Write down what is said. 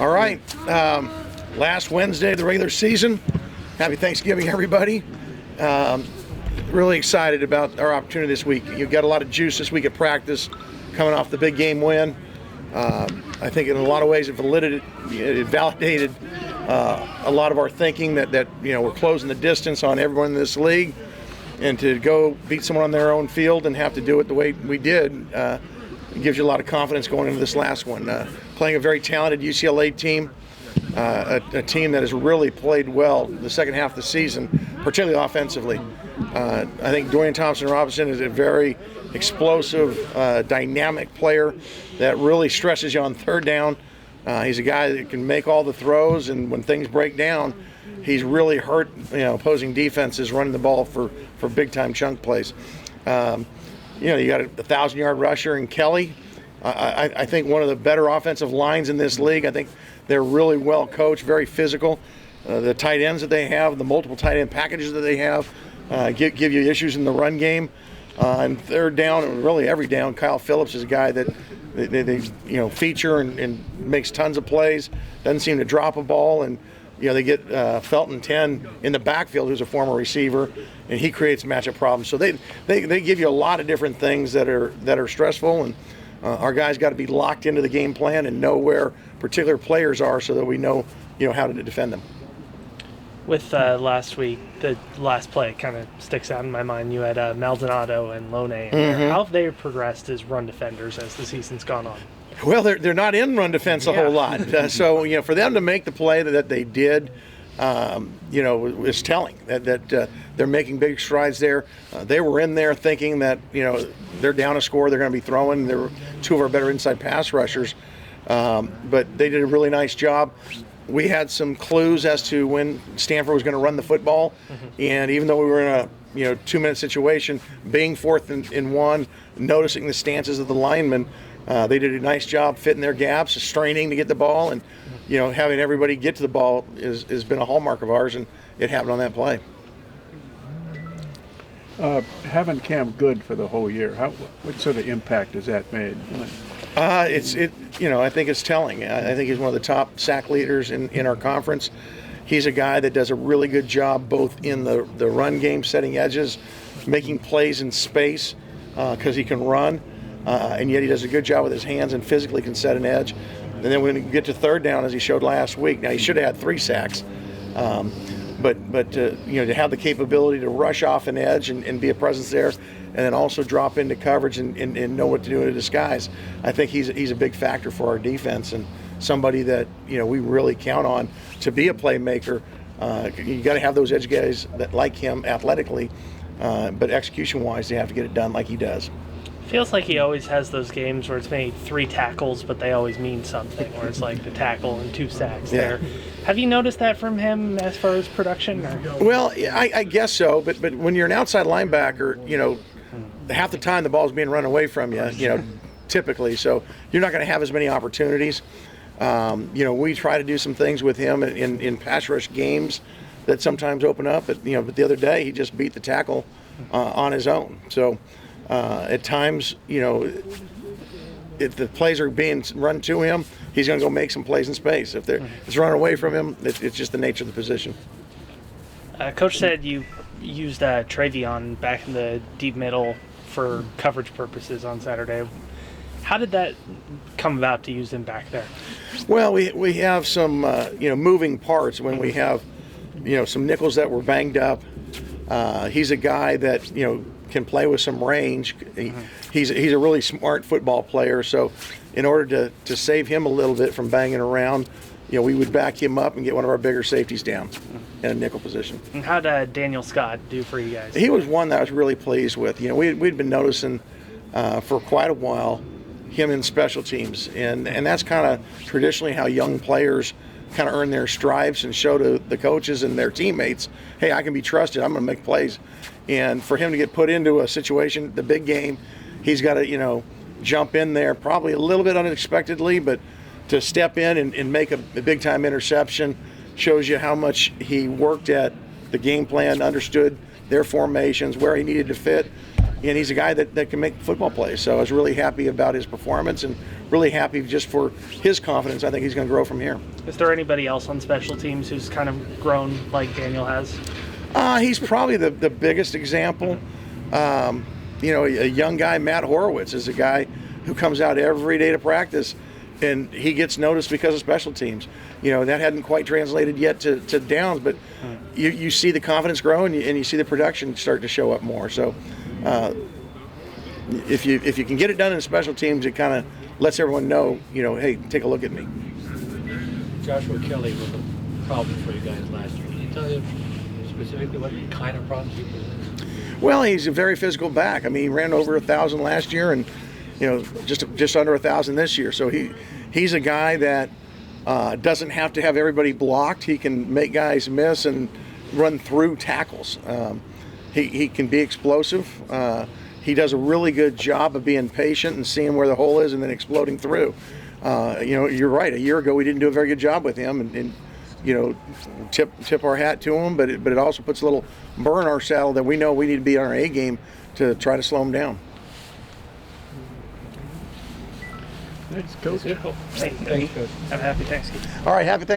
All right, last Wednesday of the regular season. Happy Thanksgiving, everybody. Really excited about our opportunity this week. You've got a lot of juice this week at practice, coming off the big game win. I think in a lot of ways it validated a lot of our thinking that we're closing the distance on everyone in this league, and to go beat someone on their own field and have to do it the way we did, it gives you a lot of confidence going into this last one. Playing a very talented UCLA team, a team that has really played well the second half of the season, particularly offensively. I think Dorian Thompson-Robinson is a very explosive, dynamic player that really stresses you on third down. He's a guy that can make all the throws, and when things break down, he's really hurt opposing defenses running the ball for big-time chunk plays. You got a 1,000-yard rusher in Kelly. I think one of the better offensive lines in this league. I think they're really well coached, very physical. The tight ends that they have, the multiple tight end packages that they have, give you issues in the run game. And third down, and really every down, Kyle Phillips is a guy that they feature and makes tons of plays. Doesn't seem to drop a ball, and they get Felton 10 in the backfield, who's a former receiver, and he creates matchup problems. So they give you a lot of different things that are stressful, and our guys got to be locked into the game plan and know where particular players are so that we know how to defend them. With last week, the last play kind of sticks out in my mind. You had Maldonado and Lone. How have they progressed as run defenders as the season's gone on? Well, they're not in run defense a whole lot. So for them to make the play that they did, is telling that they're making big strides there. They were in there thinking that they're down a score, they're going to be throwing. They're two of our better inside pass rushers, but they did a really nice job. We had some clues as to when Stanford was going to run the football, and even though we were in a 2-minute situation, being fourth and one, noticing the stances of the linemen, they did a nice job fitting their gaps, straining to get the ball, and having everybody get to the ball has been a hallmark of ours, and it happened on that play. Having Cam Good for the whole year, what sort of impact has that made? I think it's telling. I think he's one of the top sack leaders in our conference. He's a guy that does a really good job both in the run game, setting edges, making plays in space because he can run, and yet he does a good job with his hands and physically can set an edge. And then when we get to third down, as he showed last week, now he should have had 3 sacks, but to have the capability to rush off an edge and be a presence there, and then also drop into coverage and know what to do in a disguise. I think he's a big factor for our defense, and somebody that we really count on to be a playmaker. You got to have those edge guys that like him athletically, but execution-wise, they have to get it done like he does. Feels like he always has those games where it's made 3 tackles, but they always mean something, where it's like the tackle and 2 sacks there. Have you noticed that from him as far as production? Well, I guess so, but when you're an outside linebacker, half the time the ball's being run away from you, typically, so you're not going to have as many opportunities. We try to do some things with him in pass rush games that sometimes open up, but the other day he just beat the tackle on his own. So at times, if the plays are being run to him, he's going to go make some plays in space. If it's run away from him, it's just the nature of the position. Coach said you used Travion back in the deep middle for coverage purposes on Saturday. How did that come about to use him back there? Well, we have some moving parts when we have some nickels that were banged up. He's a guy that can play with some range. He's a really smart football player. So in order to save him a little bit from banging around, we would back him up and get one of our bigger safeties down in a nickel position. And how did Daniel Scott do for you guys? He was one that I was really pleased with. We'd been noticing for quite a while him in special teams, and that's kind of traditionally how young players kind of earn their stripes and show to the coaches and their teammates, hey, I can be trusted, I'm going to make plays. And for him to get put into a situation, the big game, he's got to jump in there probably a little bit unexpectedly, but to step in and make a big-time interception shows you how much he worked at the game plan, understood their formations, where he needed to fit. and he's a guy that can make football plays. So I was really happy about his performance and really happy just for his confidence. I think he's going to grow from here. Is there anybody else on special teams who's kind of grown like Daniel has? He's probably the biggest example. You know, a young guy, Matt Horowitz, is a guy who comes out every day to practice, and he gets noticed because of special teams. You know, that hadn't quite translated yet to downs, but you see the confidence grow, and you see the production start to show up more. So if you can get it done in special teams, it kind of lets everyone know, you know, hey, take a look at me. Joshua Kelly was a problem for you guys last year. Can you tell you specifically what kind of problems he presented? Well, he's a very physical back. I mean, he ran over 1,000 last year, and you know, just under 1,000 this year. So he's a guy that doesn't have to have everybody blocked. He can make guys miss and run through tackles. He can be explosive. He does a really good job of being patient and seeing where the hole is and then exploding through. You know, you're right. A year ago, we didn't do a very good job with him, and you know, tip our hat to him. But it also puts a little burr in our saddle that we know we need to be on our A game to try to slow him down. Thanks, Coach. Thanks, Thanks, Coach. Have a happy Thanksgiving. All right, happy Thanksgiving.